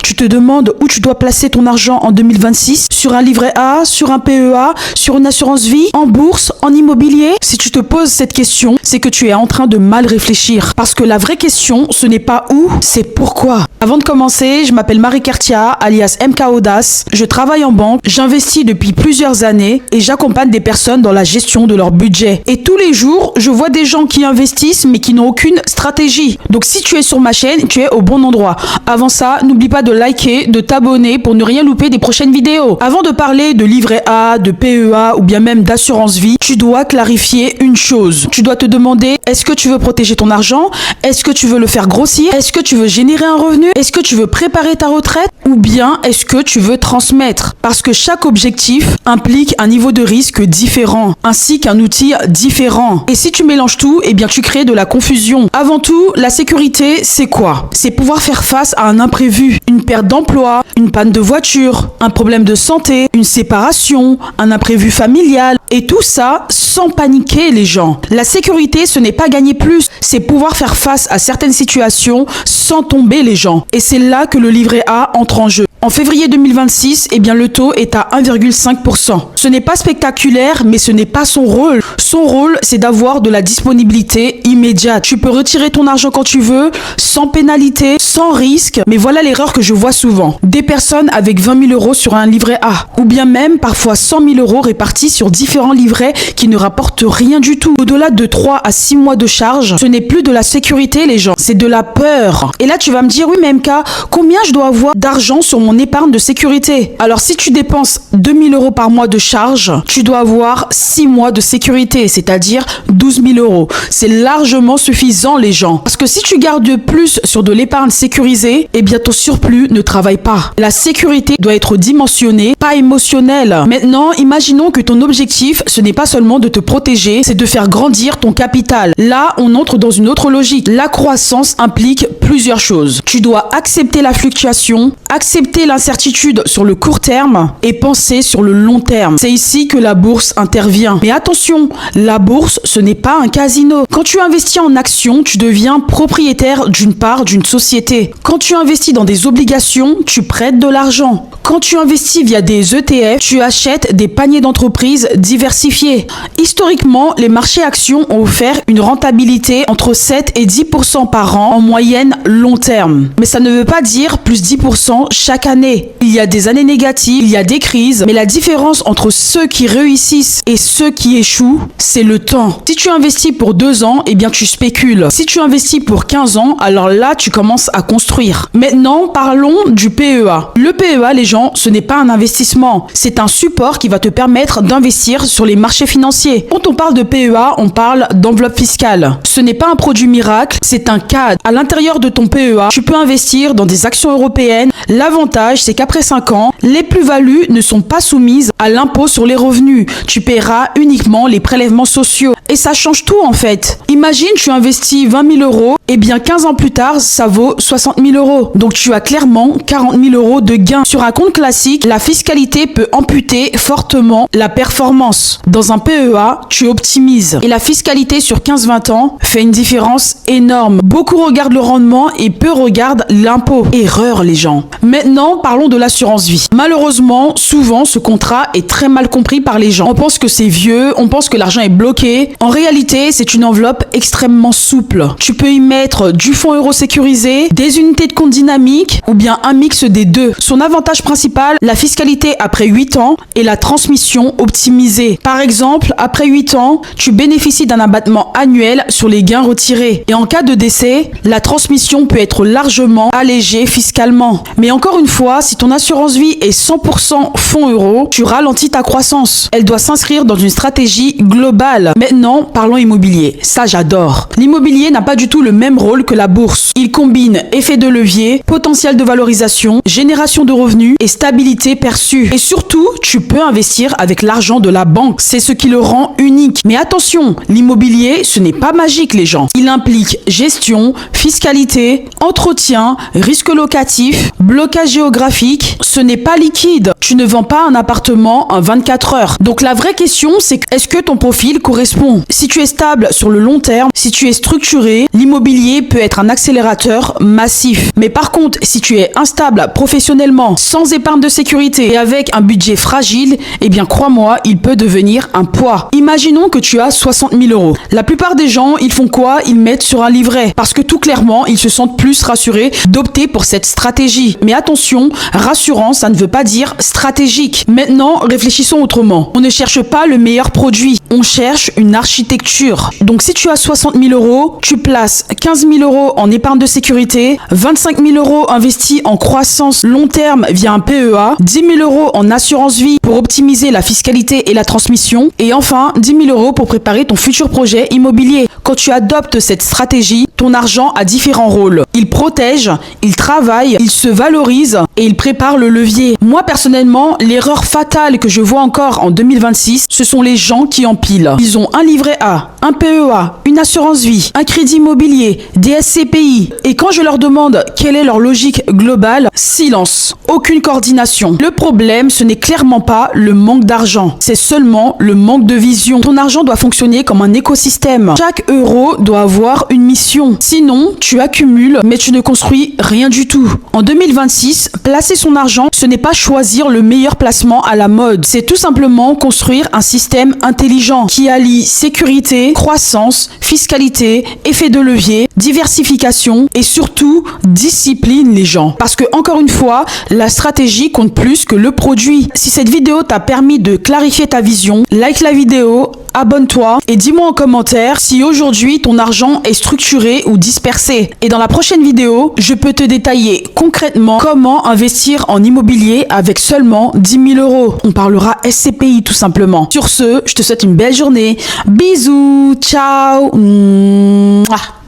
Tu te demandes où tu dois placer ton argent en 2026? Sur un livret A, sur un PEA, sur une assurance vie, en bourse, en immobilier? Si tu te poses cette question, c'est que tu es en train de mal réfléchir. Parce que la vraie question, ce n'est pas où, c'est pourquoi. Avant de commencer, je m'appelle Marie Cartia, alias MK Audace. Je travaille en banque, j'investis depuis plusieurs années et j'accompagne des personnes dans la gestion de leur budget. Et tous les jours, je vois des gens qui investissent mais qui n'ont aucune stratégie. Donc si tu es sur ma chaîne, tu es au bon endroit. Avant ça, n'oublie pas de liker, de t'abonner pour ne rien louper des prochaines vidéos. Avant de parler de livret A, de PEA ou bien même d'assurance vie, tu dois clarifier une chose. Tu dois te demander, est-ce que tu veux protéger ton argent? Est-ce que tu veux le faire grossir? Est-ce que tu veux générer un revenu? Est-ce que tu veux préparer ta retraite? Ou bien est-ce que tu veux transmettre? Parce que chaque objectif implique un niveau de risque différent, ainsi qu'un outil différent. Et si tu mélanges tout, eh bien tu crées de la confusion. Avant tout, la sécurité, c'est quoi? C'est pouvoir faire face à un imprévu, une perte d'emploi, une panne de voiture, un problème de santé, une séparation, un imprévu familial. Et tout ça sans paniquer les gens. La sécurité, ce n'est pas gagner plus, c'est pouvoir faire face à certaines situations sans tomber les gens. Et c'est là que le livret A entre en jeu. En février 2026, eh bien le taux est à 1,5%. Ce n'est pas spectaculaire, mais ce n'est pas son rôle. Son rôle, c'est d'avoir de la disponibilité immédiate. Tu peux retirer ton argent quand tu veux, sans pénalité, sans risque. Mais voilà l'erreur que je vois souvent. Des personnes avec 20 000 euros sur un livret A, ou bien même parfois 100 000 euros répartis sur différents livrets qui ne rapportent rien du tout. Au-delà de 3 à 6 mois de charge, ce n'est plus de la sécurité les gens, c'est de la peur. Et là tu vas me dire, oui mais MK, combien je dois avoir d'argent sur mon épargne de sécurité? Alors si tu dépenses 2 000 euros par mois de charge, tu dois avoir 6 mois de sécurité, c'est-à-dire 12 000 euros. C'est largement suffisant les gens. Parce que si tu gardes plus sur de l'épargne sécurisée, eh bien ton surplus ne travaille pas. La sécurité doit être dimensionnée, pas émotionnelle. Maintenant, imaginons que ton objectif, ce n'est pas seulement de te protéger, c'est de faire grandir ton capital. Là, on entre dans une autre logique. La croissance implique plusieurs choses. Tu dois accepter la fluctuation, accepter l'incertitude sur le court terme et penser sur le long terme. C'est ici que la bourse intervient. Mais attention, la bourse, ce n'est pas un casino. Quand tu investis en actions, tu deviens propriétaire d'une part d'une société. Quand tu investis dans des obligations, tu prêtes de l'argent. Quand tu investis via des ETF, tu achètes des paniers d'entreprises diversifiés. Historiquement, les marchés actions ont offert une rentabilité entre 7 et 10% par an en moyenne long terme. Mais ça ne veut pas dire plus 10% chaque année. Il y a des années négatives, il y a des crises, mais la différence entre ceux qui réussissent et ceux qui échouent, c'est le temps. Si tu investis pour 2 ans, eh bien tu spécules. Si tu investis pour 15 ans, alors là, tu commences à construire. Maintenant, parlons du PEA. Le PEA, les gens, ce n'est pas un investissement. C'est un support qui va te permettre d'investir sur les marchés financiers. Quand on parle de PEA, on parle d'enveloppe fiscale. Ce n'est pas un produit miracle, c'est un cadre. À l'intérieur de ton PEA, tu peux investir dans des actions européennes. L'avantage, c'est qu'après 5 ans, les plus-values ne sont pas soumises à l'impôt sur les revenus. Tu paieras uniquement les prélèvements sociaux. Et ça change tout en fait. Imagine, tu investis 20 000 euros, et bien 15 ans plus tard, ça vaut 60 000 euros. Donc tu as clairement 40 000 euros de gains. Sur un compte classique, la fiscalité peut amputer fortement la performance. Dans un PEA, tu optimises. Et la fiscalité sur 15-20 ans fait une différence énorme. Beaucoup regardent le rendement et peu regardent l'impôt. Erreur les gens. Maintenant, parlons de l'assurance vie. Malheureusement, souvent, ce contrat est très mal compris par les gens. On pense que c'est vieux, on pense que l'argent est bloqué. En réalité, c'est une enveloppe extrêmement souple. Tu peux y mettre du fonds euro sécurisé, des unités de compte dynamiques ou bien un mix des deux. Son avantage principal, la fiscalité après 8 ans et la transmission optimisée. Par exemple, après 8 ans, tu bénéficies d'un abattement annuel sur les gains retirés. Et en cas de décès, la transmission peut être largement allégée fiscalement. Mais encore une fois, si ton assurance vie est 100% fonds euro, tu ralentis ta croissance. Elle doit s'inscrire dans une stratégie globale. Maintenant, parlons immobilier. Ça, j'adore. L'immobilier n'a pas du tout le même rôle que la bourse. Il combine effet de levier, potentiel de valorisation, génération de revenus et stabilité perçue. Et surtout, tu peux investir avec l'argent de la banque. C'est ce qui le rend unique. Mais attention, l'immobilier, ce n'est pas magique les gens. Il implique gestion, fiscalité, entretien, risque locatif, blocage géographique. Ce n'est pas liquide. Tu ne vends pas un appartement en 24 heures. Donc la vraie question, c'est est-ce que ton profil correspond? Si tu es stable sur le long terme, si tu es structuré, l'immobilier peut être un accélérateur massif. Mais par contre, si tu es instable professionnellement, sans épargne de sécurité et avec un budget fragile, eh bien crois-moi, il peut devenir un poids. Imaginons que tu as 60 000 euros. La plupart des gens, ils font quoi? Ils mettent sur un livret parce que tout clairement, ils se sentent plus rassurés d'opter pour cette stratégie. Mais attention, rassurant, ça ne veut pas dire stratégique. Maintenant, réfléchissons autrement. On ne cherche pas le meilleur produit, on cherche une architecture. Donc si tu as 60 000 euros, tu places 15 000 euros en épargne de sécurité, 25 000 euros investis en croissance long terme via un PEA, 10 000 euros en assurance vie pour optimiser la fiscalité et la transmission, et enfin 10 000 euros pour préparer ton futur projet immobilier. Quand tu adoptes cette stratégie, ton argent a différents rôles. Il protège, il travaille, il se valorise et il prépare le levier. Moi personnellement, l'erreur fatale que je vois encore en 2026, ce sont les gens qui empilent. Ils ont un livret A, un PEA, une assurance vie, un crédit immobilier, des SCPI. Et quand je leur demande quelle est leur logique globale, silence, aucune coordination. Le problème, ce n'est clairement pas le manque d'argent, c'est seulement le manque de vision. Ton argent doit fonctionner comme un écosystème. Chaque euro doit avoir une mission. Sinon, tu accumules, mais tu ne construis rien du tout. En 2026, placer son argent, ce n'est pas choisir le meilleur placement à la mode. C'est tout simplement construire un système intelligent qui allie sécurité, croissance, fiscalité, effet de levier, diversification et surtout discipline les gens. Parce que encore une fois, la stratégie compte plus que le produit. Si cette vidéo t'a permis de clarifier ta vision, like la vidéo, abonne-toi et dis-moi en commentaire si aujourd'hui ton argent est structuré ou dispersé. Et dans la prochaine vidéo, je peux te détailler concrètement comment investir en immobilier avec seulement 10 000 euros. On parlera SCPI tout simplement. Sur ce, je te souhaite une belle journée. Bisous, ciao. Mouah.